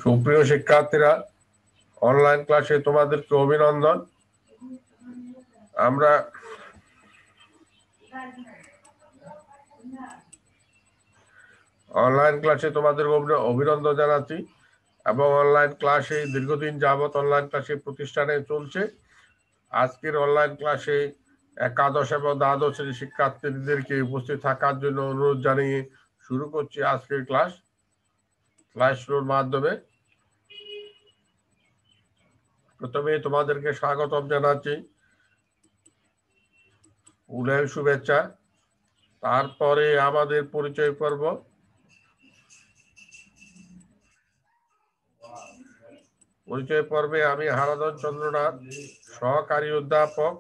সুপ্রিয় শিক্ষার্থীরা, অনলাইন ক্লাসে তোমাদেরকে অভিনন্দন। আমরা অনলাইন ক্লাসে তোমাদের অভিনন্দন জানাচ্ছি এবং অনলাইন ক্লাসে দীর্ঘদিন যাবৎ অনলাইন ক্লাসে প্রতিষ্ঠানে চলছে। আজকের অনলাইন ক্লাসে একাদশ এবং দ্বাদশ শ্রেণীর শিক্ষার্থীদেরকে উপস্থিত থাকার জন্য অনুরোধ জানিয়ে শুরু করছি আজকের ক্লাসরুমের মাধ্যমে। প্রথমে তোমাদেরকে স্বাগতম জানাচ্ছি, উদয়ের শুভেচ্ছা। তারপরে আমাদের পরিচয় পর্ব। পরিচয় পর্বে আমি হারাধন চন্দ্রনাথ, সহকারী অধ্যাপক,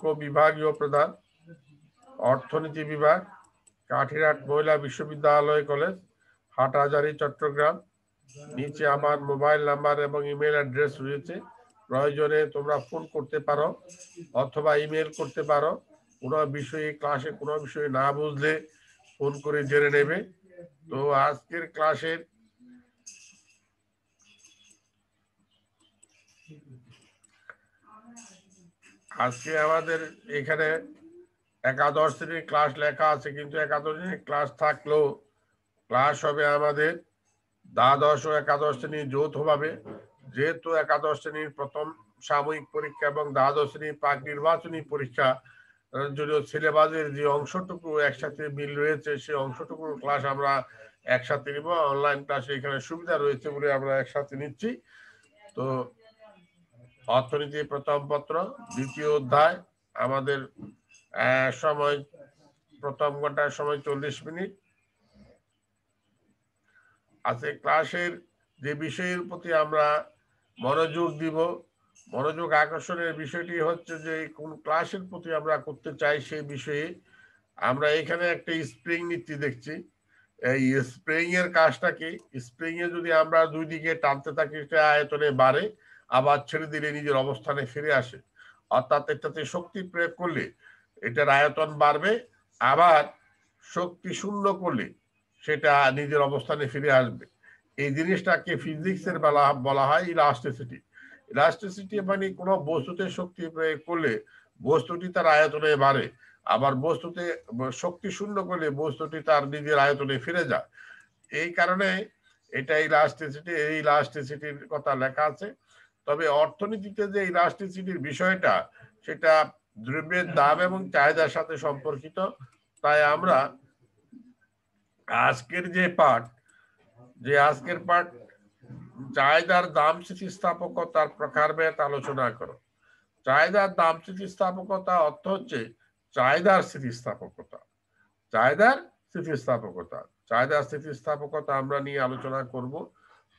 ও বিভাগীয় প্রধান, অর্থনীতি বিভাগ, কাঠিরহাট মহিলা বিশ্ববিদ্যালয় কলেজ, হাটহাজারী, চট্টগ্রাম। নিচে আমার মোবাইল নাম্বার এবং ইমেল অ্যাড্রেস রয়েছে। প্রয়োজনে তোমরা ফোন করতে পারো অথবা ইমেল করতে পারো। কোনো বিষয়ে ক্লাসে কোনো বিষয়ে না বুঝলে ফোন করে জেনে নেবে। তো আজকের ক্লাসের আজকে আমাদের এখানে একাদশ শ্রেণীর ক্লাস লেখা আছে, কিন্তু একাদশ শ্রেণীর ক্লাস থাকলেও ক্লাস হবে আমাদের দ্বাদশ ও একাদশ শ্রেণী যৌথভাবে। যেহেতু একাদশ শ্রেণীর প্রথম সাময়িক পরীক্ষা এবং দ্বাদশ শ্রেণীর প্রাক নির্বাচনী পরীক্ষা জন্য সিলেবাসের যে অংশটুকু একসাথে মিল রয়েছে, সেই অংশটুকু ক্লাস আমরা একসাথে নিব। অনলাইন ক্লাসে এখানে সুবিধা রয়েছে বলে আমরা একসাথে নিচ্ছি। তো অর্থনীতি প্রথম পত্র দ্বিতীয় অধ্যায়, আমাদের সময় প্রথম ঘন্টার সময় 40 মিনিট আছে। ক্লাসের যে বিষয়ের প্রতি আমরা মনোযোগ দিব, মনোযোগ আকর্ষণের বিষয়টি হচ্ছে যে কোন ক্লাসের প্রতি আমরা করতে চাই সেই বিষয়ে। আমরা এখানে একটা স্প্রিং নীতি দেখছি। এই স্প্রিং এর কাজটা কি? স্প্রিং এ যদি আমরা দুই দিকে টানতে থাকি, সেটা আয়তনে বাড়ে, আবার ছেড়ে দিলে নিজের অবস্থানে ফিরে আসে। অর্থাৎ এটাতে শক্তি প্রয়োগ করলে এটার আয়তন বাড়বে, আবার শক্তি শূন্য করলে সেটা নিজের অবস্থানে ফিরে আসবে। এই জিনিসটাকে ফিজিক্সের বলা হয় ইলাস্টিসিটি। ইলাস্টিসিটি মানে কোনো বস্তুতে শক্তি প্রয়োগ করলে বস্তুটি তার আয়তনে বাড়ে, আবার বস্তুতে শক্তি শূন্য করলে বস্তুটি তার নিজের আয়তনে ফিরে যায়। এই কারণে এটা ইলাস্টিসিটি, এই ইলাস্টিসিটির কথা লেখা আছে। তবে অর্থনীতিতে যে ইলাস্টিসিটির বিষয়টা, সেটা দ্রব্যের দাম এবং চাহিদার সাথে সম্পর্কিত। তাই আমরা আজকের পাঠ চাহিদার দাম স্থিতিস্থাপকতার প্রকারভেদ আলোচনা করো। চাহিদার দাম স্থিতিস্থাপকতা অর্থ হচ্ছে চাহিদার স্থিতিস্থাপকতা। চাহিদার স্থিতিস্থাপকতা আমরা নিয়ে আলোচনা করব।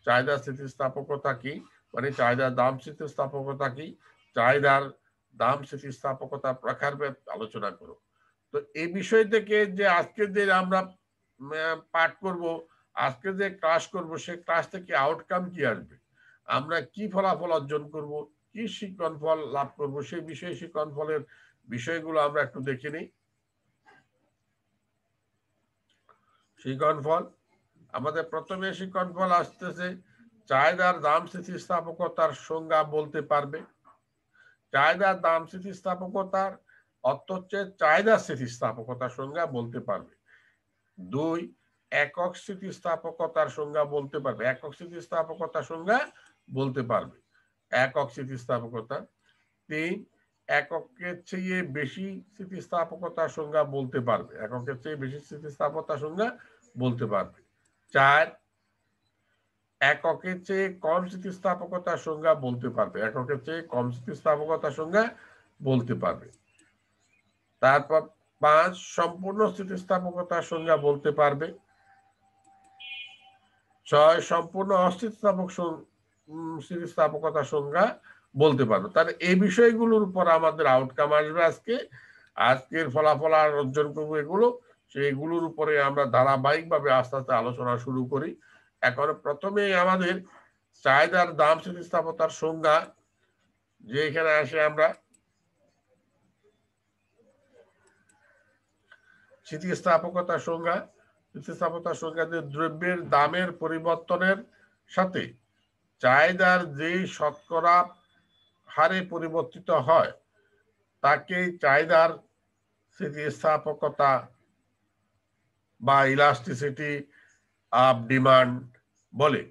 চাহিদার স্থিতিস্থাপকতা কি, মানে চাহিদার দাম স্থিতিস্থাপকতা কি, চাহিদার দাম স্থিতিস্থাপকতা প্রকারভেদ আলোচনা করো। তো এই বিষয় থেকে যে আজকে যে আমরা পাঠ করব, আজকে যে ক্লাস করব, সেই ক্লাস থেকে আউটকাম কি আসবে, আমরা কি ফলাফল অর্জন করব, কি শিক্ষণ ফল লাভ করব, সেই বিষয়ে শিক্ষণ ফলের বিষয়গুলো আমরা একটু দেখে নিই। শিক্ষণ ফল আমাদের প্রথমে শিক্ষণ ফল আসতেছে, চাহিদার দাম স্থিতিস্থাপকতার সংজ্ঞা বলতে পারবে। চাহিদার দাম স্থিতিস্থাপকতার অর্থ হচ্ছে চাহিদা স্থিতিস্থাপকতার সংজ্ঞা বলতে পারবে। 2, একক স্থিতিস্থাপকতার সংজ্ঞা বলতে পারবে। একক স্থিতিস্থাপকতার সংজ্ঞা বলতে পারবে, একক স্থিতিস্থাপকতা। 3, এককের চেয়ে বেশি স্থিতিস্থাপকতার সংজ্ঞা বলতে পারবে, একের চেয়ে বেশি স্থিতিস্থাপকতার সংজ্ঞা বলতে পারবে। 4, এককের চেয়ে কম স্থিতিস্থাপকতার সংজ্ঞা বলতে পারবে, এককের চেয়ে কম স্থিতিস্থাপকতার সংজ্ঞা বলতে পারবে। তারপর 5 সম্পূর্ণ স্থিতিস্থাপকতার সংজ্ঞা বলতে পারবে। 6 সম্পূর্ণ স্থিতিস্থাপকতার সংজ্ঞা বলতে পারবে। তাহলে এই বিষয়গুলোর উপর আমাদের আউটকাম আসবে আজকে, আজকের ফলাফল আর অর্জন করবো এগুলো, সেইগুলোর উপরে আমরা ধারাবাহিকভাবে আস্তে আস্তে আলোচনা শুরু করি। এখন প্রথমে আমাদের চাহিদার দাম স্থিতিস্থাপকতার সংজ্ঞা, যে এখানে আসে আমরা স্থিতিস্থাপকতার সংজ্ঞা, স্থিতিস্থাপকতার সংজ্ঞা যে দ্রব্যের দামের পরিবর্তনের সাথে চাহিদার যে শতকরা হারে পরিবর্তিত হয় তাকে চাহিদার স্থিতিস্থাপকতা বা ইলাস্টিসিটি অফ ডিমান্ড বলে।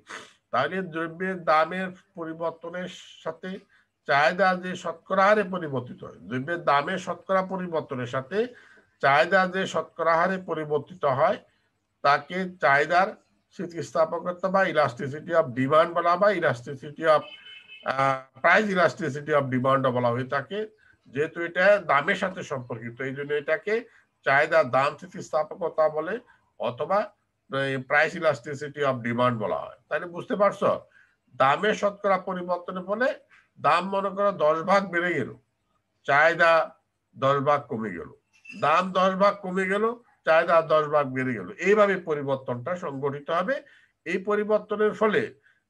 তাহলে দ্রব্যের দামের পরিবর্তনের সাথে চাহিদা যে শতকরা হারে পরিবর্তিত হয়, দ্রব্যের দামের শতকরা পরিবর্তনের সাথে চাহিদা যে শতকরা হারে পরিবর্তিত হয় তাকে চাহিদার স্থিতিস্থাপকতা বা ইলাস্টিসিটি অফ ডিমান্ড বলা, বা elasticity of price elasticity of demand বলা হয়ে থাকে। যেহেতু এটা দামের সাথে সম্পর্কিত, এই জন্য এটাকে চাহিদার দাম স্থিতিস্থাপকতা বলে অথবা প্রাইস ইলাস্টিসিটি অফ ডিমান্ড বলা হয়। তাহলে বুঝতে পারছো, দামের শতকরা পরিবর্তনের ফলে দাম মনে করো 10 ভাগ বেড়ে গেল, চাহিদা 10 ভাগ কমে গেল, দাম 10 ভাগ কমে গেল, চাহিদা 10 ভাগ বেড়ে গেল, এইভাবে পরিবর্তনটা সংঘটিত হবে। এই পরিবর্তনের ফলে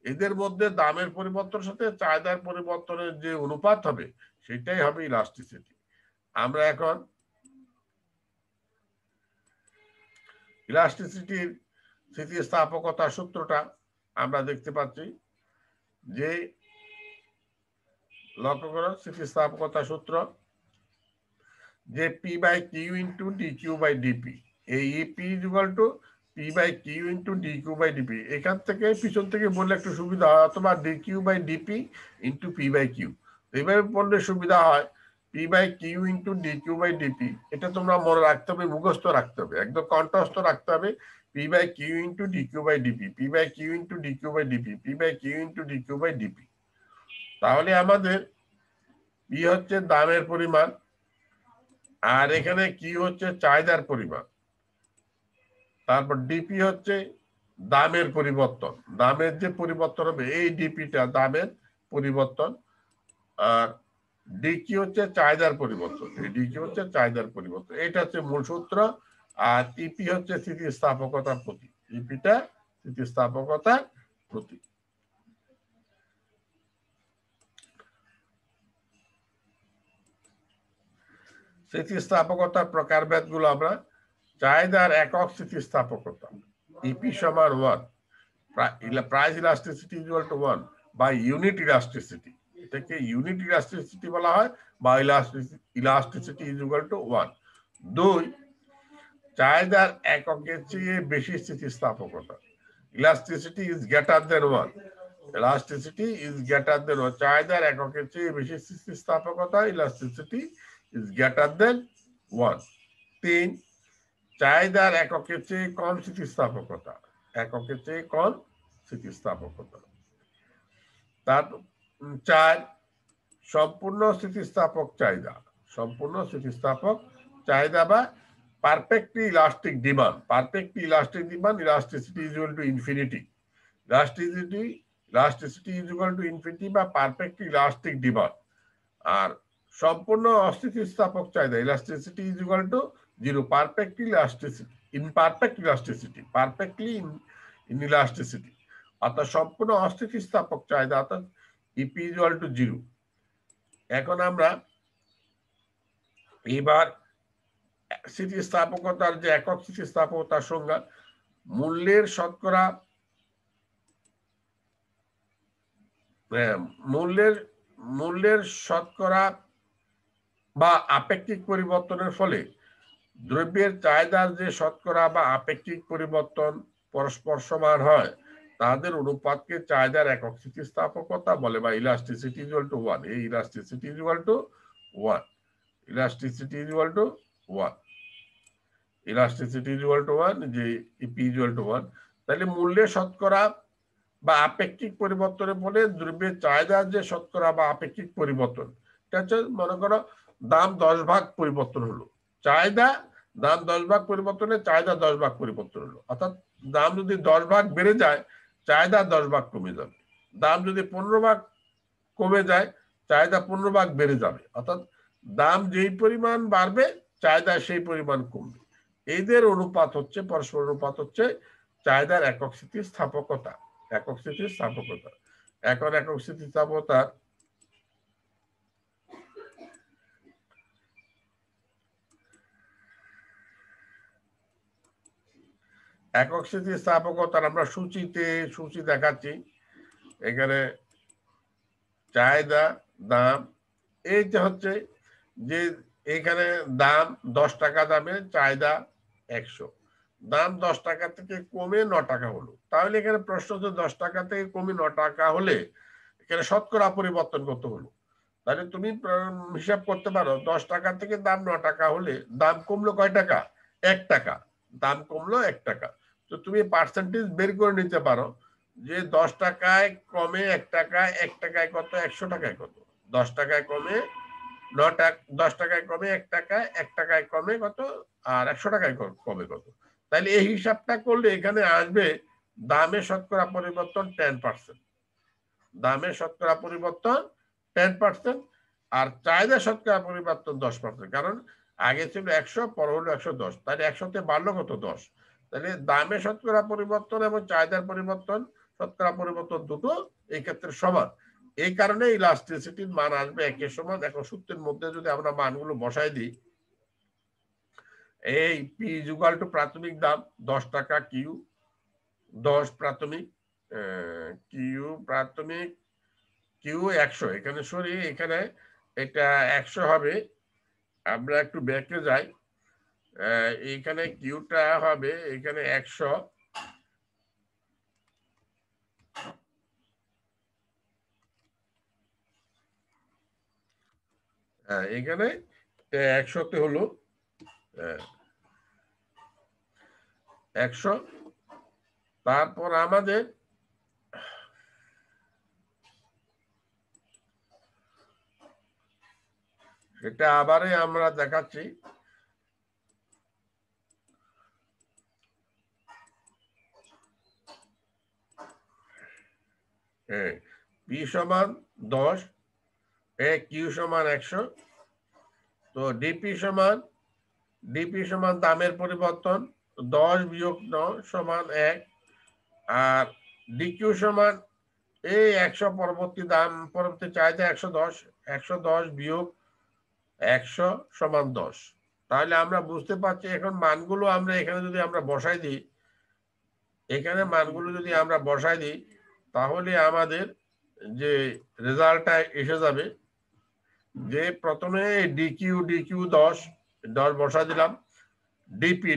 এদের মধ্যে দামের পরিবর্তনের সাথে চাহিদার পরিবর্তনের যে অনুপাত হবে সেটাই হবে ইলাস্টিসিটি। আমরা এখন ইলাস্টিসিটির স্থিতিস্থাপকতা সূত্রটা আমরা দেখতে পাচ্ছি, যে লক্ষ্য করো স্থিতিস্থাপকতা সূত্র যে P by Q into D Q by DP, এই P equal to P by Q into D Q by DP. এখান থেকে পিছন থেকে বললে একটু সুবিধা হয়, অথবা D Q by DP into P by Q, এইভাবে বললে সুবিধা হয়। P by Q into D Q by DP, এটা তোমরা মনে রাখতে হবে, মুখস্থ রাখতে হবে, একদম কণ্ঠস্থ রাখতে হবে। P by Q into D Q by DP, P by Q into D Q by DP, P by Q into D Q by DP. তাহলে আমাদের পি হচ্ছে দামের পরিমাণ, আর এখানে কি হচ্ছে চাহিদার পরিমাণ, তারপর ডিপি হচ্ছে দামের পরিবর্তন, দামের যে পরিবর্তন হবে এই ডিপিটা দামের পরিবর্তন, আর ডিকি হচ্ছে চাহিদার পরিবর্তন, এই ডিকি হচ্ছে চাহিদার পরিবর্তন, এটা হচ্ছে মূল সূত্র। আর ইপি হচ্ছে স্থিতিস্থাপকতার প্রতীক, ইপিটা স্থিতিস্থাপকতার প্রতীক। স্থিতিস্থাপকতার প্রকারভেদ গুলো আমরা, চাহিদার একক স্থিতিস্থাপকতা ইপি সমান 1, প্রাইস ইলাস্টিসিটি ইকুয়াল টু 1 বা ইউনিট ইলাস্টিসিটি, এটাকে ইউনিট ইলাস্টিসিটি বলা হয়, বা ইলাস্টিসিটি ইকুয়াল টু 1। 2, চাহিদার এককের চেয়ে বেশি স্থিতিস্থাপকতা, elasticity is greater than 1, elasticity is greater than 1, চাহিদার এককের চেয়ে বেশি স্থিতিস্থাপকতা, ইলাস্টিসিটি ইজ গ্রেটার দেন 1। 3, চাহিদার এককের চেয়ে কম স্থিতিস্থাপকতা, এককের চেয়ে কম স্থিতিস্থাপকতা। তার 4, সম্পূর্ণ স্থিতিস্থাপক চাহিদা, সম্পূর্ণ স্থিতিস্থাপক চাহিদা বা perfectly elastic demand, perfectly elastic demand, elasticity is equal to infinity, elasticity is equal to infinity বা পারফেক্টলি ইলাস্টিক ডিমান্ড। আর সম্পূর্ণ অস্থিতিস্থাপক চাহিদা, elasticity is equal to 0, perfectly elasticity, imperfect elasticity, perfectly inelasticity. অর্থাৎ সম্পূর্ণ অস্থিতিস্থাপক চাহিদা অর্থাৎ ইপি ইজ ইকুয়াল টু 0। এখন আমরা এবার স্থিতিস্থাপকতার যে একক স্থিতিস্থাপকতার সংজ্ঞা, মূল্যের শতকরা মূল্যের শতকরা বা আপেক্ষিক পরিবর্তনের ফলে দ্রব্যের চাহিদার যে শতকরা বা আপেক্ষিক পরিবর্তন পরস্পর সমান হয় তাদের অনুপাতকে চাহিদার একক স্থিতিস্থাপকতা বলে, বা ইলাস্টিসিটি ইকুয়াল টু 1। এই elasticity equal to 1, elasticity equal to 1, elasticity equal to 1, যে ইপি ইকুয়াল টু 1। তাহলে মূল্যের শতকরা বা আপেক্ষিক পরিবর্তনে বলে দ্রব্যের চাহিদার যে শতকরা বা আপেক্ষিক পরিবর্তন। এটা হচ্ছে মনে করো দাম 10 ভাগ পরিবর্তন হলো, চাহিদা দাম 10 ভাগ পরিবর্তনে চাহিদা 10 ভাগ পরিবর্তন হলো, অর্থাৎ দাম যদি 10 ভাগ বেড়ে যায় চাহিদা 10 ভাগ কমে যাবে, দাম যদি 15 ভাগ কমে যায় চাহিদা 15 ভাগ বেড়ে যাবে, অর্থাৎ দাম যেই পরিমাণ বাড়বে চাহিদা সেই পরিমাণ কমবে। এদের অনুপাত হচ্ছে, পরস্পর অনুপাত হচ্ছে চাহিদার একক স্থিতিস্থাপকতা। একক স্থিতিস্থাপকতা। এখন একক স্থিতিস্থাপকতার একক স্থিতিস্থাপকতার আমরা সূচি দেখাচ্ছি। এখানে চাহিদা, দাম, এইটা হচ্ছে যে এখানে দাম 10 টাকা দামে চাহিদা 100, দাম 10 টাকা থেকে কমে 9 টাকা হলো। তাহলে এখানে প্রশ্ন হচ্ছে 10 টাকা থেকে কমে 9 টাকা হলে এখানে শতকরা পরিবর্তন কত হলো। তাহলে তুমি হিসাব করতে পারো 10 টাকা থেকে দাম 9 টাকা হলে দাম কমলো কয় টাকা? 1 টাকা। দাম কমলো 1 টাকা। তো তুমি পার্সেন্টেজ বের করে নিতে পারো যে 10 টাকায় কমে 1 টাকায়, 1 টাকায় কত, 100 টাকায় কত। 10 টাকায় কমে 9 টাকা, 10 টাকায় কমে 1 টাকায়, 1 টাকায় কমে কত, আর 100 টাকায় কমে কত। তাহলে এই হিসাবটা করলে এখানে আসবে দামে শতকরা পরিবর্তন 10%, দামে শতকরা পরিবর্তন 10%, আর চাহিদা শতকরা পরিবর্তন 10%। কারণ আগে ছিল 100, পরে হলো 110, তাহলে 100তে বাড়লো কত, 10। তাহলে দামে শতকরা পরিবর্তন এবং চাহিদার পরিবর্তন, শতকরা পরিবর্তন দুটো এই ক্ষেত্রে সমান। এই কারণে ইলাস্টিসিটির মান আসবে একই সমান। এখন সূত্রের মধ্যে যদি আমরা মানগুলো বসাই দিই, এই পি ইকুয়াল টু প্রাথমিক দাম 10 টাকা কিউ, 10 প্রাথমিক, কিউ প্রাথমিক, কিউ 100, এখানে সরি, এখানে এটা 100 হবে। আমরা একটু ব্যাকে যাই, এইখানে কিউটা হবে এখানে 100, এখানে 100তে হলো 100। তারপর আমাদের এটা আবারই আমরা দেখাচ্ছি, পি সমান 10, কিউ সমান 100। তো ডিপি সমান দামের পরিবর্তন 10 বিয়োগ 9 সমান 1, আর ডিকিউ সমান এই 100 পরবর্তী দাম, পরবর্তী চাহিদা 110, 110 বিয়োগ 100 সমান 10। তাহলে আমরা বুঝতে পারছি এখন মানগুলো আমরা এখানে যদি আমরা বসাই দিই, এখানে মানগুলো যদি আমরা বসাই দিই তাহলে আমাদের যে রেজাল্টটা এসে যাবে যে প্রথমে ডিকিউ 10 বসা দিলাম,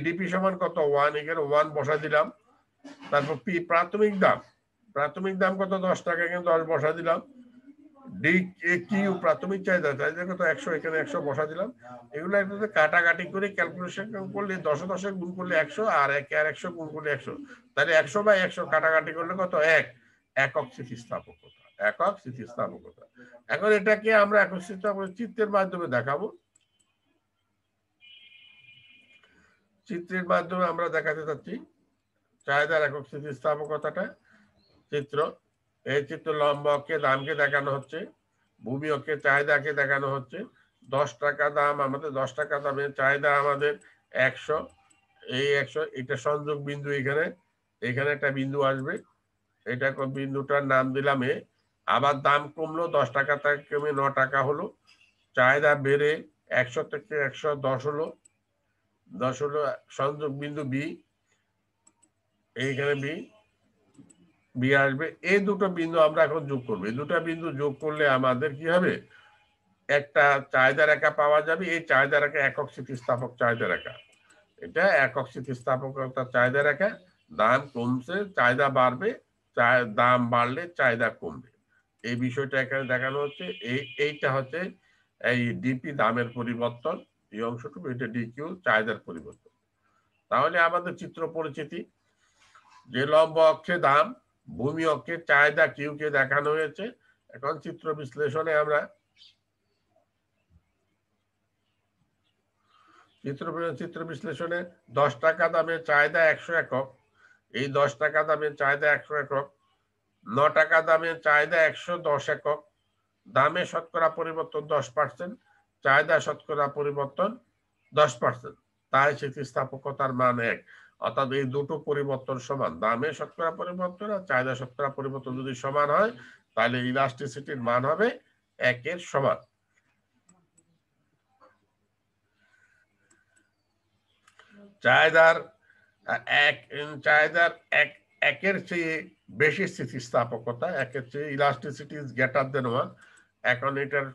ডিপি সমান কত 1, এখানে 1 বসা দিলাম। তারপর পি প্রাথমিক দাম কত 10 টাকা, এখানে 10 বসা দিলাম। ডি কিউ প্রাথমিক চাহিদা কত 100, এখানে 100 বসা দিলাম। এগুলো একসাথে কাটাকাটি করে ক্যালকুলেশন করলে 10 গুণ করলে 100, আর 100 গুণ করলে 100, তাহলে 100/100 কাটাকাটি করলে কত 1। একক স্থিতিস্থাপকতা, একক স্থিতিস্থাপকতা। এখন এটাকে আমরা একক স্থিতিস্থাপকতা চিত্রের মাধ্যমে দেখাবো। চিত্রের মাধ্যমে আমরা দেখাতে চাচ্ছি চাহিদার একক স্থিতিস্থাপকতাটা। চিত্র, এই চিত্র লম্ব অক্ষে দামকে দেখানো হচ্ছে, ভূমি অক্ষে চাহিদাকে দেখানো হচ্ছে। 10 টাকা দাম, আমাদের 10 টাকা দামে চাহিদা আমাদের 100, এই 100, এটা সংযোগ বিন্দু, এখানে একটা বিন্দু আসবে, এটা বিন্দুটার নাম দিলাম এ। আবার দাম কমলো 10 টাকা থেকে কমে 9 টাকা হলো, চাহিদা বেড়ে 100 থেকে 110 হলো, 10 হলো সংযোগ বিন্দু বি, এইখানে বি আসবে। এই দুটো বিন্দু আমরা এখন যোগ করবো। এই দুটো বিন্দু যোগ করলে আমাদের কি হবে, একটা চাহিদা রেখা পাওয়া যাবে। এই চাহিদা রেখা একক স্থিতিস্থাপক চাহিদা রেখা, এটা একক স্থিতিস্থাপকতা চাহিদা রেখা। দাম কমছে চাহিদা বাড়বে, দাম বাড়লে চাহিদা কমবে, এই বিষয়টা এখানে দেখানো হচ্ছে। এইটা হচ্ছে এই ডিপি দামের পরিবর্তন, এই অংশটুকু, এটা ডিকিউ চাহিদার পরিবর্তন। তাহলে আমাদের চিত্র পরিচিতি, যে লম্ব অক্ষে দাম, ভূমি অক্ষে চাহিদা কিউ কে দেখানো হয়েছে। এখন চিত্র বিশ্লেষণে আমরা চিত্র বিশ্লেষণে 10 টাকা দামের চাহিদা 100 একক, এই 10 টাকা দামের চাহিদা 100 একক, 9 টাকা দামের চাহিদা 110 একক, দামে শতকরা পরিবর্তন 10%, চাহিদা শতকরা পরিবর্তন 10%, তাই স্থিতিস্থাপকতার মান 1। অর্থাৎ এই দুটো পরিবর্তন সমান, দামে শতকরা পরিবর্তন আর চাহিদা শতকরা পরিবর্তন যদি সমান হয় তাহলে ইলাস্টিসিটির মান হবে 1-এর সমান। চাহিদার একের চেয়ে বেশি স্থিতিস্থাপকতা, একের চেয়ে ইলাস্টিসিটি ইজ গ্রেটার দেন 1। এখন এটার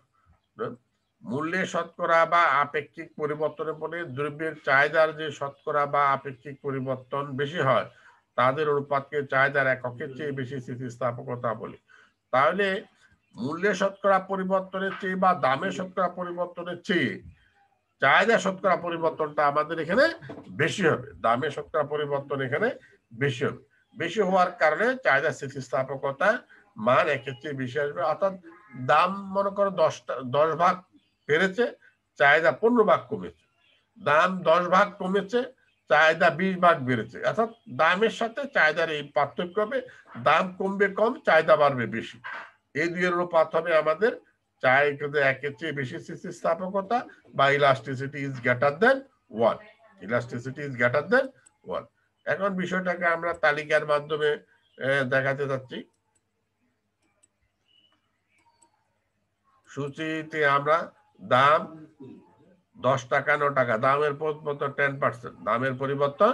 মূল্যে শতকরা বা আপেক্ষিক পরিবর্তনের ফলে দ্রব্যের চাহিদার যে শতকরা বা আপেক্ষিক পরিবর্তন বেশি হয় তাদের অনুপাতকে চাহিদার এককের চেয়ে বেশি স্থিতিস্থাপকতা বলি। তাহলে মূল্যে শতকরা পরিবর্তনের চেয়ে বা দামে শতকরা পরিবর্তনের চেয়ে চাহিদা শতকরা পরিবর্তনটা আমাদের এখানে বেশি হবে, দামে শতকরা পরিবর্তন এখানে বেশি হবে। বেশি হওয়ার কারণে চাহিদা স্থিতিস্থাপকতা মান একের চেয়ে বেশি আসবে। অর্থাৎ দাম মনে করো 10 ভাগ বেড়েছে, চাহিদা 15 ভাগ কমেছে, দাম 10 ভাগ কমেছে, চাহিদা 20 ভাগ বেড়েছে। অর্থাৎ দামের সাথে চাহিদার এই পার্থক্য হবে, দাম কমবে কম, চাহিদা বাড়বে বেশি। এই দুইয়ের অনুপাত হবে আমাদের চাহিদা একের চেয়ে বেশি স্থিতিস্থাপকতা বা elasticity is greater than 1। Elasticity is greater than 1। এখন বিষয়টাকে আমরা তালিকার মাধ্যমে দেখাতে যাচ্ছি। সূচিতে আমরা দাম 10 টাকা 9 টাকা, দামের পরিবর্তন 10%, দামের পরিবর্তন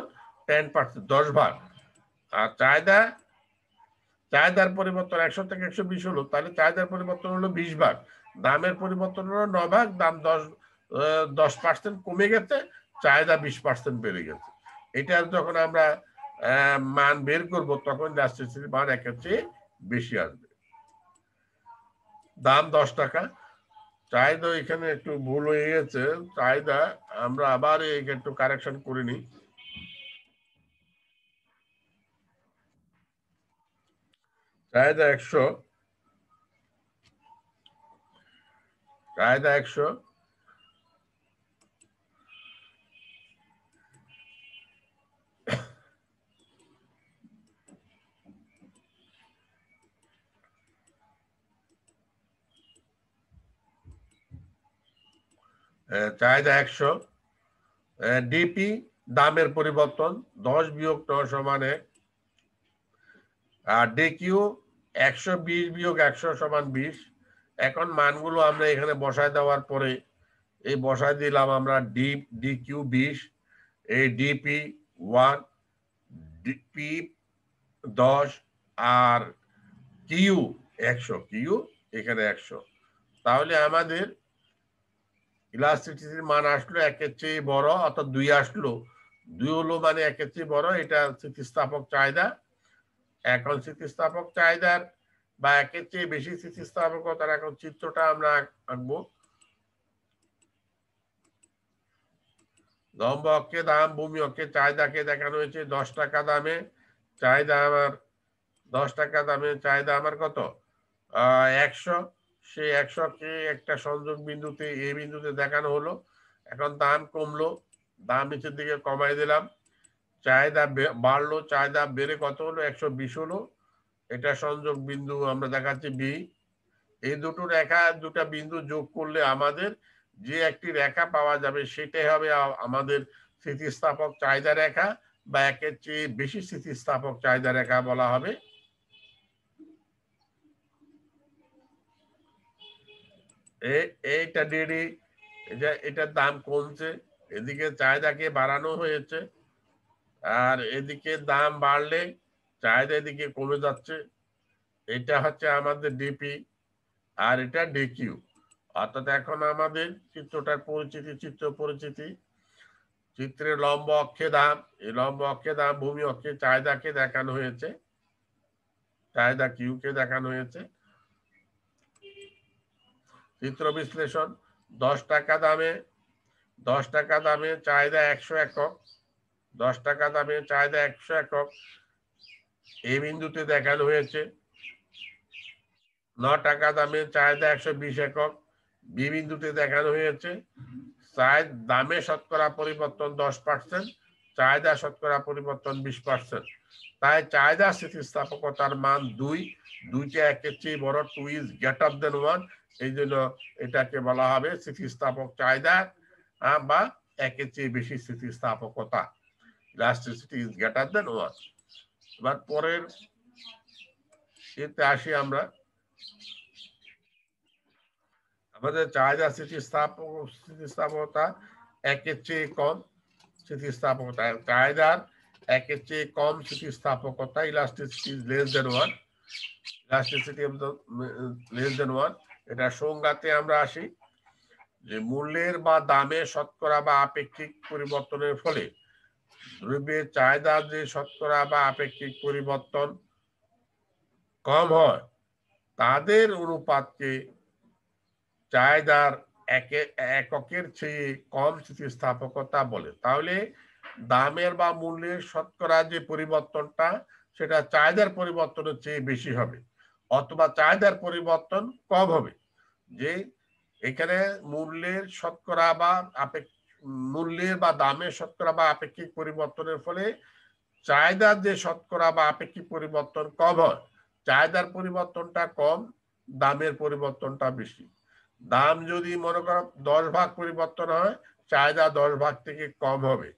10%, 10 ভাগ। আর চাহিদার পরিবর্তন 100 থেকে 120 হলো, তাহলে চাহিদার পরিবর্তন হলো 20 ভাগ, দামের পরিবর্তন হলো 9 ভাগ, দাম 10% কমে গেছে, চাহিদা 20% বেড়ে গেছে। এটা যখন আমরা মান বের করব তখন ইলাস্টিসিটির মান একের চেয়ে বেশি আসবে। দাম 10 টাকা, চাহিদা এখানে একটু ভুল হয়ে গেছে, চাহিদা আমরা আবার একটু কারেকশন করে নিই। চাহিদা 100, চাহিদা 100, চাহিদা 100, ডিপি দামের পরিবর্তন 10 বিয়োগ 9 সমান 1, আর ডিকিউ 120 বিয়োগ 100 সমান 20। এখন মানগুলো আমরা এখানে বসায় দেওয়ার পরে এই বসায় দিলাম আমরা ডিকিউ 20, এই ডিপি 1, ডিপি 10 আর কিউ 100, কিউ এখানে 100। তাহলে আমাদের ইলাস্টিসিটির মান আসলো একের চেয়ে বড়, অর্থাৎ 2 আসলো, 2 হলো মানে একের চেয়ে বড়, এটা স্থিতিস্থাপক চাহিদা। এখন স্থিতিস্থাপক চাহিদার বা একের চেয়ে বেশি স্থিতিস্থাপকতার এখন চিত্রটা আমরা আঁকবো। লম্ব অক্ষে দাম, ভূমি অক্ষে চাহিদাকে দেখানো হয়েছে 10 টাকা দামে, চাহিদা আমার 10 টাকা দামে, চাহিদা আমার কত 100। সেই 100 কে একটা সংযোগ বিন্দুতে এ বিন্দুতে দেখানো হলো। এখন দাম কমলো, দাম নিচের দিকে কমাই দিলাম, চাহিদা বাড়লো, চাহিদা বেড়ে কত হলো 120 হলো, এটা সংযোগ বিন্দু আমরা দেখাচ্ছি বি। এই দুটা বিন্দু যোগ করলে আমাদের যে একটি রেখা পাওয়া যাবে সেটাই হবে আমাদের স্থিতিস্থাপক চাহিদা রেখা বা একের চেয়ে বেশি স্থিতিস্থাপক চাহিদা রেখা বলা হবে। এইটা ডিডি, এটার দাম কমছে, এদিকে চাহিদাকে বাড়ানো হয়েছে, আর এদিকে দাম বাড়লে চাহিদা এদিকে কমে যাচ্ছে। এটা হচ্ছে আমাদের ডিপি আর এটা ডিকিউ। অর্থাৎ এখন আমাদের চিত্রটার পরিচিতি, চিত্রের লম্ব অক্ষে দাম, এই লম্ব অক্ষে দাম, ভূমি অক্ষে চাহিদাকে দেখানো হয়েছে, চাহিদা কিউ কে দেখানো হয়েছে। চিত্র বিশ্লেষণ, 10 টাকা দামে চাহিদা 100 একক, 10 টাকা দামে চাহিদা 100 একক, এই বিন্দুতে দেখানো হয়েছে 9 টাকা দামে চাহিদা 120 একক। বি বিন্দুতে দেখানো হয়েছে দামে শতকরা পরিবর্তন 10%, চাহিদা শতকরা পরিবর্তন 20%। তাই চাহিদা স্থিতিস্থাপকতার মান 2, দুইটা একের চেয়ে বড়, 2 ইজ গ্রেটার দেন 1। এই জন্য এটাকে বলা হবে স্থিতিস্থাপক চাহিদা বা একের চেয়ে বেশি স্থিতিস্থাপকতা। Elasticity is greater than 1। এবার পরের এতে আসি আমরা। আমাদের চাহিদা স্থিতিস্থাপকতা একের চেয়ে কম, স্থিতিস্থাপকতা চাহিদার একের চেয়ে কম স্থিতিস্থাপকতা, elasticity less than 1, elasticity less than 1। এটা সংজ্ঞাতে আমরা আসি যে মূল্যের বা দামে শতকরা বা আপেক্ষিক পরিবর্তনের ফলে দ্রব্যের চাহিদার যে শতকরা বা আপেক্ষিক পরিবর্তন কম হয় তাদের অনুপাতকে চাহিদার এককের চেয়ে কম স্থিতিস্থাপকতা বলে। তাহলে দামের বা মূল্যের শতকরা যে পরিবর্তনটা সেটা চাহিদার পরিবর্তনের চেয়ে বেশি হবে অথবা চাহিদার পরিবর্তন কম হবে। যে এখানে মূল্যের শতকরা বা মূল্যের বা দামের শতকরা বা আপেক্ষিক পরিবর্তনের ফলে চাহিদার যে শতকরা বা আপেক্ষিক পরিবর্তন কম হয়, চাহিদার পরিবর্তনটা কম, দামের পরিবর্তনটা বেশি। দাম যদি মনে করো 10 ভাগ পরিবর্তন হয়, চাহিদা 10 ভাগ থেকে কম হবে।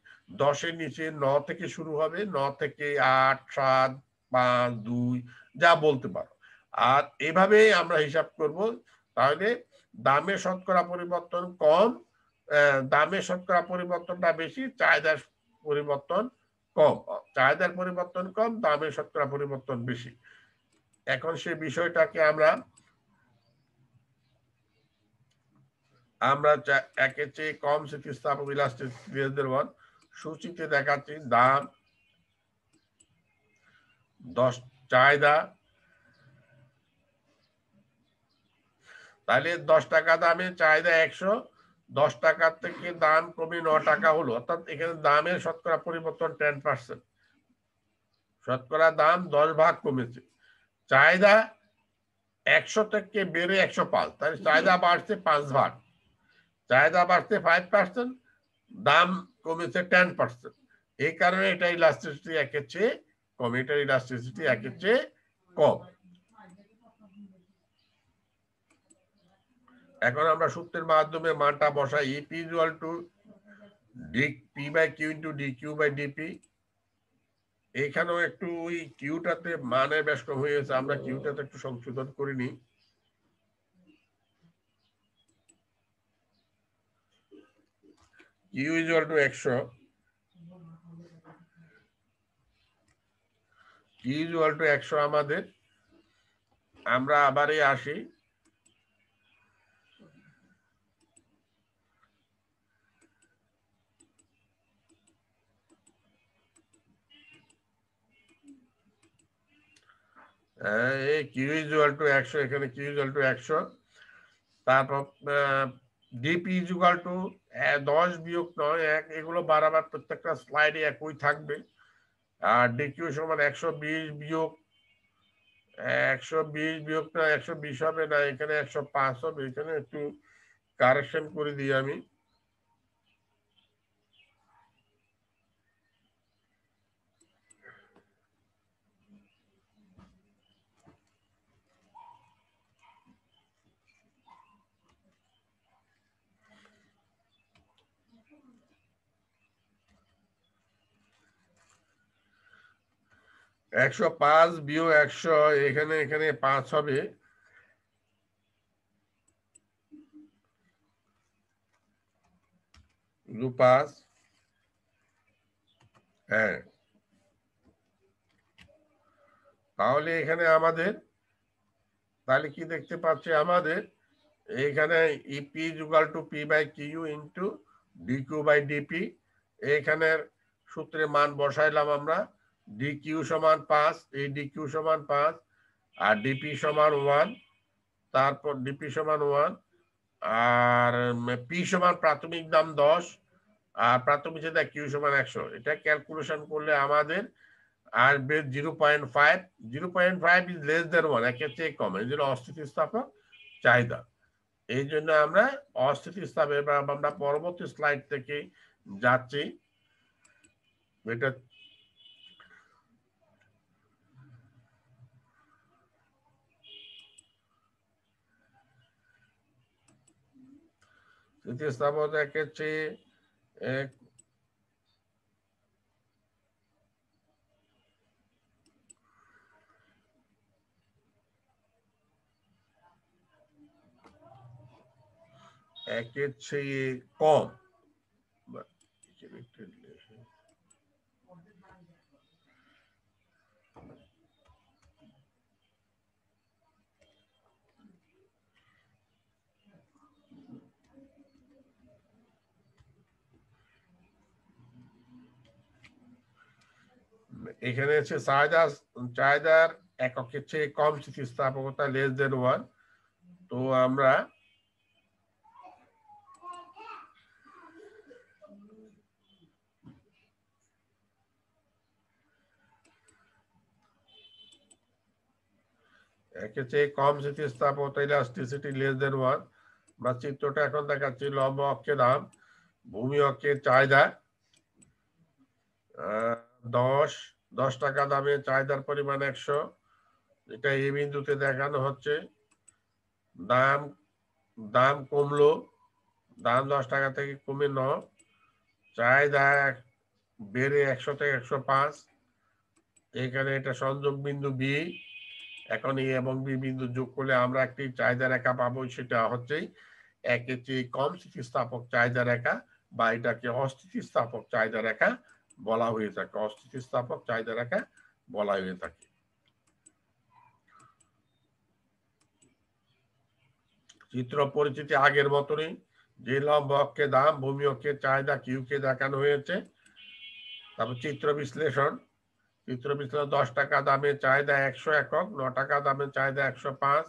10-এর নিচে 9 থেকে শুরু হবে, 9 থেকে 8, 7, 5, 2 যা বলতে পারো। আর এভাবেই আমরা হিসাব করব। তাহলে দামের শতকরা পরিবর্তন কম, দামের শতকরা পরিবর্তনটা বেশি, চাহিদার পরিবর্তন কম। চাহিদার পরিবর্তন কম, দামের শতকরা পরিবর্তন বেশি। এখন সে বিষয়টাকে আমরা একের চেয়ে কম স্থিতিস্থাপক ইলাস্টিসিটি সূচিতে দেখাচ্ছি দাম 10, চাহিদা। তাহলে 10 টাকা দামে চাহিদা 100, 10 টাকা থেকে দাম কমে 9 টাকা হলো, অর্থাৎ এখানে দামের শতকরা পরিবর্তন 10%। শতকরা দাম 10 ভাগ কমেছে, চাহিদা 100 থেকে বেড়ে 105, তাহলে চাহিদা বাড়ছে 5 ভাগ, চাহিদা বাড়ছে 5%, দাম কমেছে 10%। এই কারণে এটা ইলাস্টিসিটি একের চেয়ে কম, এটা ইলাস্টিসিটি একের চেয়ে কম। এখন আমরা সূত্রের মাধ্যমে মানটা বসাই। EP equal to P by Q into D Q by DP. এখানেও একটু ওই কিউটাতে মানে বেশ কম হয়েছে, আমরা কিউটাতে একটু সংশোধন করিনি। Q equal to 100, Q equal to 100 আমাদের। আমরা আবারই আসি, কিউ ইকুয়াল টু 100, এখানে কিউ ইকুয়াল টু 100। তারপর ডিপি ইকুয়াল টু 10 বিয়োগ 9, 1, এগুলো বারবার প্রত্যেকটা স্লাইডে একই থাকবে। আর ডিকিউ সমান 120 বিয়োগ 120 বিয়োগ না 120 হবে না, এখানে 105 হবে। এখানে একটু কারেকশন করে দিই আমি। একশো 5 বিয়োগ 100, এখানে এখানে 5 হবে। পাঁচ, হ্যাঁ। তাহলে এখানে আমাদের তাহলে কি দেখতে পাচ্ছি, আমাদের এখানে EP equal to P by Q into D Q by DP. এখানের সূত্রে মান বসাইলাম আমরা। ডি কিউ সমান 5, এই ডি কিউ সমান 5, আর ডিপি সমান 1, তারপর ডিপি সমান 1, আর পি সমান প্রাথমিক দাম 10, আর প্রাথমিক চাহিদা কিউ সমান 100। এটা ক্যালকুলেশন করলে আমাদের আসবে 0.5, 0.5 ইজ লেস দেন 1, একের চেয়ে কম, এই জন্য অস্থিতিস্থাপক চাহিদা। এই জন্য আমরা অস্থিতিস্থাপক, আমরা পরবর্তী স্লাইড থেকে যাচ্ছি। এটা স্থিতিস্থাপক একের চেয়ে একের চেয়ে কম। এখানে হচ্ছে চাহিদার এককের চেয়ে কম স্থিতিস্থাপকতা লেস দেন 1। তো আমরা একের চেয়ে কম স্থিতিস্থাপকতা ইলাস্টিসিটি লেস দেন 1। আমরা চিত্রটা এখন দেখাচ্ছি। লম্ব অক্ষে দাম, ভূমি অক্ষের চাহিদা। 10 টাকা দামে চাহিদার পরিমাণ 100, এটা এই বিন্দুতে দেখানো হচ্ছে। দাম কমলো, দাম 10 টাকা থেকে কমে 9, চাহিদা বেড়ে 100 থেকে 105। এখানে এটা সংযোগ বিন্দু বি। এখন এ এবং বি বিন্দু যোগ করলে আমরা একটি চাহিদা রেখা পাবো, সেটা হচ্ছে একের চেয়ে কম স্থিতিস্থাপক চাহিদা রেখা, বা এটাকে অস্থিতিস্থাপক চাহিদা রেখা বলা হয়ে থাকে। অস্থিতিস্থাপক চাহিদা রেখা বলা হয়ে থাকে। চিত্র পরিচিতি আগের মতনই, যে লম্ব অক্ষে দাম, ভূমি অক্ষের চাহিদা কিউকে দেখানো হয়েছে। তারপর চিত্র বিশ্লেষণ। 10 টাকা দামে চাহিদা 100 একক, 9 টাকা দামে চাহিদা 105,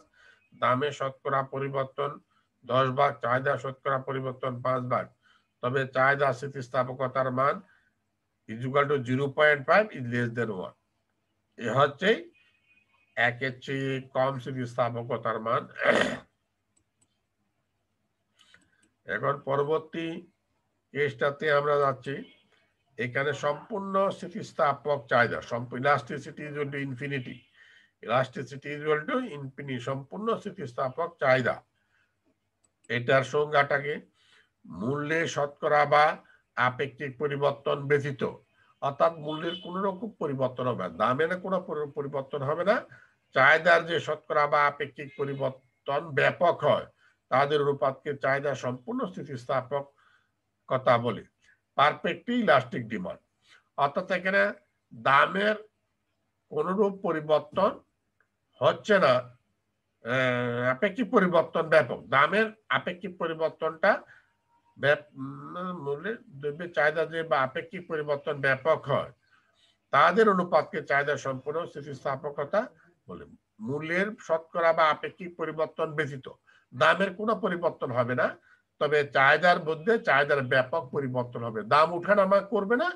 দামে শতকরা পরিবর্তন 10 ভাগ, চাহিদা শতকরা পরিবর্তন 5 ভাগ। তবে চাহিদা স্থিতিস্থাপকতার মান equal to 0.5 is less than 1। এ হচ্ছে একের চেয়ে কম স্থিতিস্থাপকতার মান। এখন পরবর্তী কেসটাতে আমরা যাচ্ছি। এখানে সম্পূর্ণ স্থিতিস্থাপক চাহিদা, elasticity equal to infinity, elasticity equal to infinity, সম্পূর্ণ স্থিতিস্থাপক চাহিদা। এটার সংজ্ঞাটাকে মূল্যে শতকরা বা আপেক্ষিক পরিবর্তন ব্যতীত, অর্থাৎ মূল্যের কোন রকম পরিবর্তন হবে না, দামের কোনো পরিবর্তন হবে না, চাহিদার যে শতকরা বা আপেক্ষিক পরিবর্তন ব্যাপক হয়, তাদের অনুপাতকে চাহিদা সম্পূর্ণ স্থিতিস্থাপক কথা বলে। পারফেক্টলি ইলাস্টিক ডিমান্ড, অর্থাৎ এখানে দামের কোনরূপ পরিবর্তন হচ্ছে না, আপেক্ষিক পরিবর্তন ব্যাপক। দামের আপেক্ষিক পরিবর্তনটা মূল্যের দ্রব্যের চাহিদা যে বা আপেক্ষিক পরিবর্তন ব্যাপক হয়, তাদের অনুপাতকে চাহিদা সম্পূর্ণ স্থিতিস্থাপকতা বলে। মূল্যের শতকরা বা আপেক্ষিক পরিবর্তন ব্যতীত দামের কোনো পরিবর্তন হবে না, তবে চাহিদার মধ্যে চাহিদার ব্যাপক পরিবর্তন হবে। দাম উঠানামা করবে না,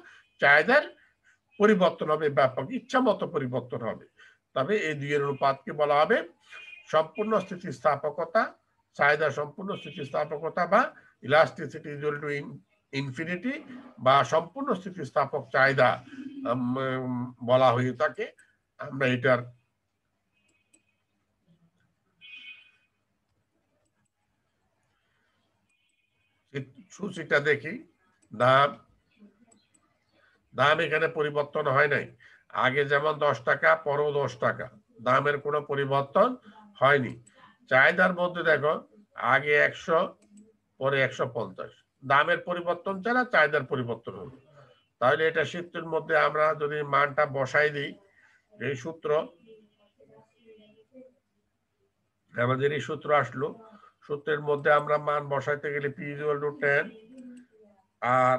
চাহিদার পরিবর্তন হবে ব্যাপক, ইচ্ছা মতো পরিবর্তন হবে। তবে এই দুইয়ের অনুপাতকে বলা হবে সম্পূর্ণ স্থিতিস্থাপকতা, চাহিদা সম্পূর্ণ স্থিতিস্থাপকতা, বা ইলাস্টিসিটি ইকুয়াল টু ইনফিনিটি, বা সম্পূর্ণ স্থিতিস্থাপক চাহিদা বলা হয়ে থাকে। আমরা এটার সূচিটা দেখি। দাম এখানে পরিবর্তন হয় নাই, আগে যেমন 10 টাকা পরও 10 টাকা, দামের কোনো পরিবর্তন হয়নি। চাহিদার মধ্যে দেখো, আগে 100 পরে 150, দামের পরিবর্তন ছাড়া চাহিদার পরিবর্তন হলো। তাহলে এটা সূত্রের মধ্যে আমরা যদি মানটা বসাই দিই, এই সূত্র আমাদের এই সূত্র আসলো, সূত্রের মধ্যে আমরা মান বসাইতে গেলে পি ইকুয়াল টু 10 আর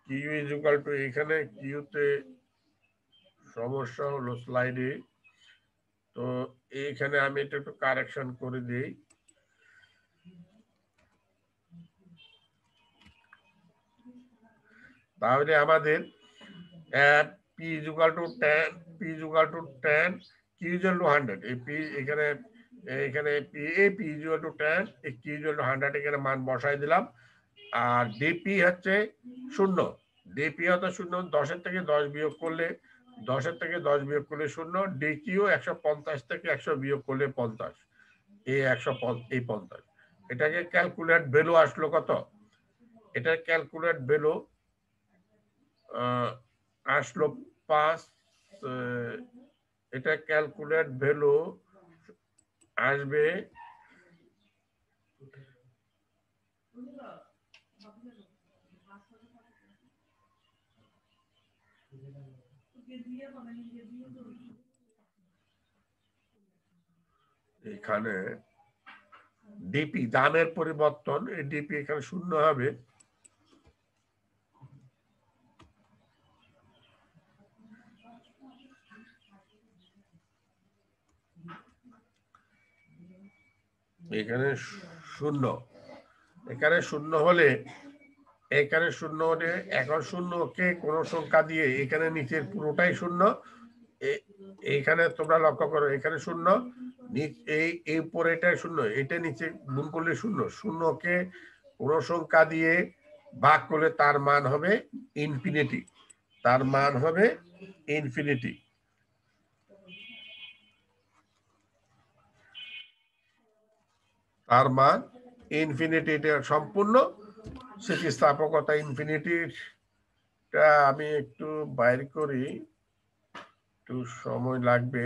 কিউ ইকুয়াল টু, এখানে কিউতে সমস্যা হলো স্লাইডে, তো এইখানে আমি এটা একটু কারেকশন করে দিই। তাহলে আমাদের P is equal to 10, P is equal to 10, Q is equal to 100। এই পি এখানে পি ইজ ইকুয়াল টু 10, এই কিউ ইজ ইকুয়াল টু 100 এখানে মান বসাই দিলাম। আর ডিপি হচ্ছে 0, ডিপি হচ্ছে 0, 10 থেকে 10 বিয়োগ করলে 10 থেকে 10 বিয়োগ করলে 0, ডিকিউ 150 থেকে 100 বিয়োগ করলে 50, এই 50। এটাকে ক্যালকুলেট ভ্যালু আসলো কত? এটা ক্যালকুলেট ভ্যালু আসলো 5। এটা ক্যালকুলেট ভ্যালু আসবে এখানে ডিপি দামের পরিবর্তন, এই ডিপি এখানে 0 হবে। এখানে 0, এখানে 0 হলে এখানে 0 হলে এখন 0কে কোন সংখ্যা দিয়ে এখানে নিচের পুরোটাই 0। এইখানে তোমরা লক্ষ্য করো, এখানে 0, এই উপরে এটা 0, এটা নিচে গুণ করলে 0, 0কে কোন সংখ্যা দিয়ে ভাগ করলে তার মান হবে ইনফিনিটি, তার মান হবে ইনফিনিটি। তার মান ইনফিনিটি, এটা সম্পূর্ণ স্থিতিস্থাপকতা। ইনফিনিটিটা আমি একটু বাইর করি, একটু সময় লাগবে।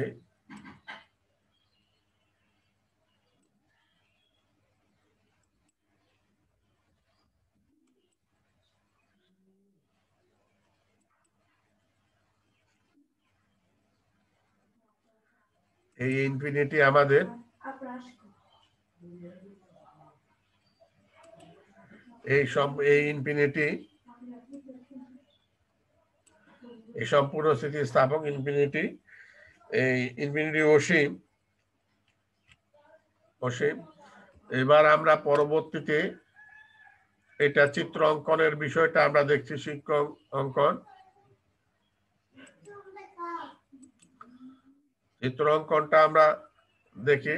এই ইনফিনিটি আমাদের এই ইনফিনিটি, এই সম্পূর্ণ স্থিতিস্থাপক ইনফিনিটি, এই ইনফিনিটি অসীম। এবার আমরা পরবর্তীতে এটা চিত্র অঙ্কনের বিষয়টা আমরা দেখছি, শিক্ষক অঙ্কন। চিত্র অঙ্কনটা আমরা দেখি।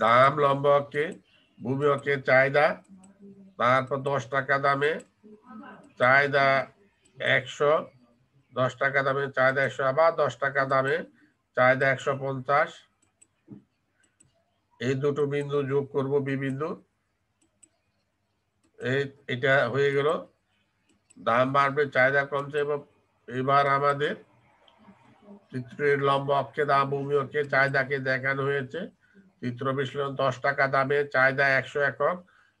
দাম লম্ব অক্ষে, ভূমি অক্ষে চাহিদা, তারপর 10 টাকা দামে চাহিদা 100, 10 টাকা দামে চাহিদা 100, আবার 10 টাকা দামে চাহিদা 150। এই দুটো বিন্দু যোগ করব, বি বিন্দু। এটা হয়ে গেল। দাম বাড়বে, চাহিদা কমছে। এবার আমাদের চিত্রের লম্ব অক্ষে দাম, ভূমি অক্ষে চাহিদাকে দেখানো হয়েছে। চিত্র বিশ্লেষণ, 10 টাকা দামে চাহিদা 100 একক,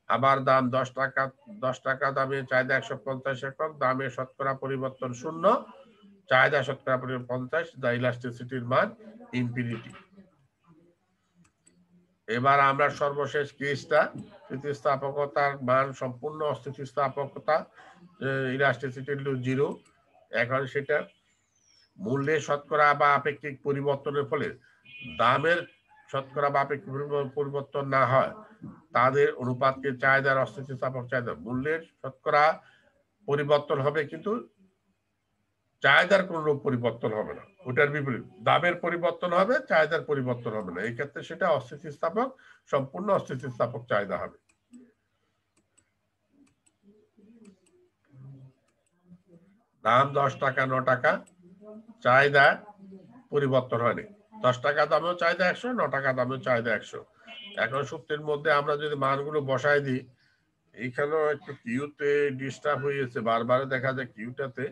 আবার দাম 10 টাকা দামে চাহিদা 150 একক, দামে শতকরা পরিবর্তন 0, চাহিদা শতকরা পরিবর্তন 50, দা ইলাস্টিসিটির মান ইনফিনিটি। এবার আমরা সর্বশেষ কেসটা, স্থিতিস্থাপকতার মান সম্পূর্ণ অস্থিতিস্থাপকতা, ইলাস্টিসিটি 0। এখন সেটা মূল্যের শতকরা বা আপেক্ষিক পরিবর্তনের ফলে দামের শতকরা বা আপেক্ষিক পরিবর্তন না হয়, তাদের অনুপাতকে চাহিদার অস্থিতিস্থাপক চাহিদা। মূল্যের শতকরা পরিবর্তন হবে কিন্তু চাহিদার কোন রূপ পরিবর্তন হবে না, ওটার বিপরীত দামের পরিবর্তন হবে, চাহিদার পরিবর্তন হবে না। এই ক্ষেত্রে সেটা অস্থিতিস্থাপক, সম্পূর্ণ অস্থিতিস্থাপক চাহিদা হবে। দাম 10 টাকা 9 টাকা, চাহিদা পরিবর্তন হয়নি। 10 টাকা দামেও চাহিদা 100, 9 টাকা দামেও চাহিদা 100। এখন সূত্রের মধ্যে আমরা যদি মানগুলো বসাই দিই, এইখানেও একটু কিউতে ডিস্টার্ব হয়ে গেছে, বারবার দেখা যায় কিউটাতে।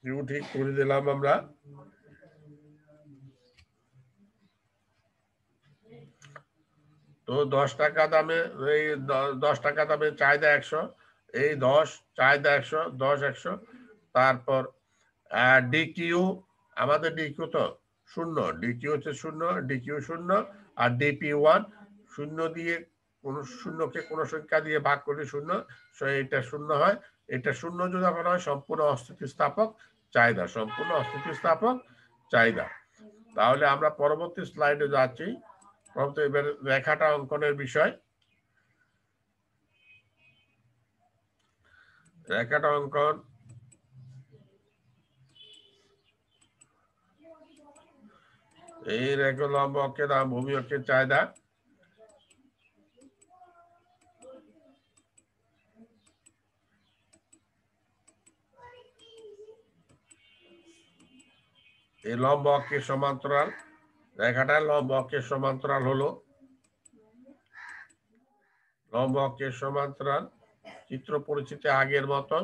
কিউ ঠিক করে দিলাম আমরা। তো 10 টাকা দামে, এই 10 টাকা দামে চাহিদা 100, এই 10 চাহিদা 100, 10 100। তারপর ডিকিউ, আমাদের ডিকিউ তো 0, ডিকিউ হচ্ছে 0, ডিকিউ 0, আর ডিপি 1। 0 দিয়ে কোন শূন্যকে কোন সংখ্যা দিয়ে ভাগ করলে 0, এটা 0 হয়। এটা 0 যদি যখন হয় সম্পূর্ণ অস্থিতিস্থাপক চাহিদা, সম্পূর্ণ অস্থিতিস্থাপক চাহিদা। তাহলে আমরা পরবর্তী স্লাইডে যাচ্ছি। প্রথমত এবার রেখাটা অঙ্কনের বিষয়। রেখাটা অঙ্কন এই রেখা লম্ব অক্ষের দাম ভূমি অক্ষের চাহিদা। এই লম্ব অক্ষের সমান্তরাল, রেখাটা লম্ব অক্ষের সমান্তরাল হলো, লম্ব অক্ষের সমান্তরাল। চিত্র পরিচিতি আগের মতন,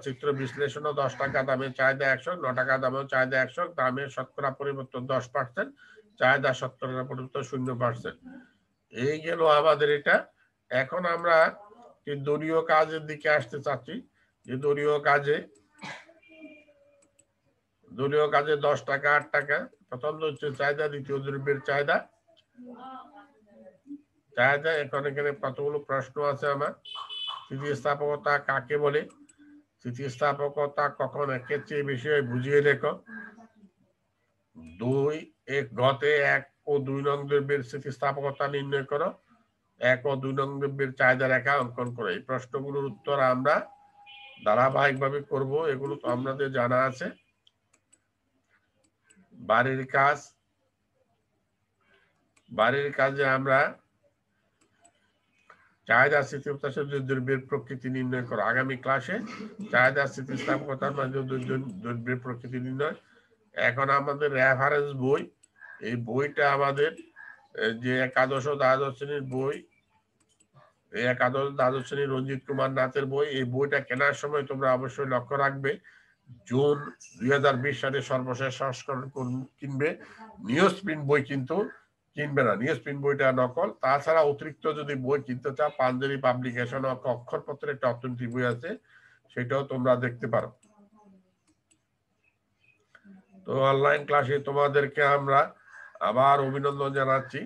চিত্র বিশ্লেষণ 10 টাকা দামে চাহিদা 100, 9 টাকা দামেও চাহিদা 100, দামের শতকরা পরিবর্তন 10%, চাহিদা শতকরা পরিবর্তন 0%। এই গেল আমাদের এটা। এখন আমরা দলীয় কাজের দিকে আসতে চাচ্ছি। যে দলীয় কাজে 10 টাকা 8 টাকা, প্রথম হচ্ছে চাহিদা, দ্বিতীয় দ্রব্যের চাহিদা। এখন এখানে কতগুলো প্রশ্ন আছে আমার। স্থিতিস্থাপকতা কাকে বলে? স্থিতিস্থাপকতা কখন একের চেয়ে বেশি হয় বুঝিয়ে লেখো। 1 ও 2 নং দ্রব্যের স্থিতিস্থাপকতা নির্ণয় করো। 1 ও 2 নং দ্রব্যের চাহিদা রেখা অঙ্কন করো। এই প্রশ্নগুলোর উত্তর আমরা ধারাবাহিকভাবে করব, এগুলো তো আপনাদের জানা আছে। বাড়ির কাজে আমরা চাহিদা স্থিতিস্থাপকতার দ্রব্যের প্রকৃতি নির্ণয় করো। আগামী ক্লাসে চাহিদা স্থিতিস্থাপকতার মাধ্যমে দ্রব্যের প্রকৃতি নির্ণয়। এখন আমাদের রেফারেন্স বই, এই বইটা আমাদের যে একাদশ ও দ্বাদশ শ্রেণীর বই, এই একাদশ দ্বাদশ শ্রেণীর রঞ্জিত কুমার নাথের বই। এই বইটা কেনার সময় তোমরা অবশ্যই লক্ষ্য রাখবে, জুন 2020 সালে সর্বশেষ সংস্করণ কিনবে। নিউজ প্রিন্ট বই কিন্তু কিনবে না, নিউজ প্রিন্ট বইটা নকল। তাছাড়া অতিরিক্ত যদি বই কিনতে চাও, পাঞ্জেরি পাবলিকেশন অক্ষরপত্রের একটা অর্থনীতি বই আছে, সেটাও তোমরা দেখতে পারো। তো অনলাইন ক্লাসে তোমাদেরকে আমরা আবার অভিনন্দন জানাচ্ছি।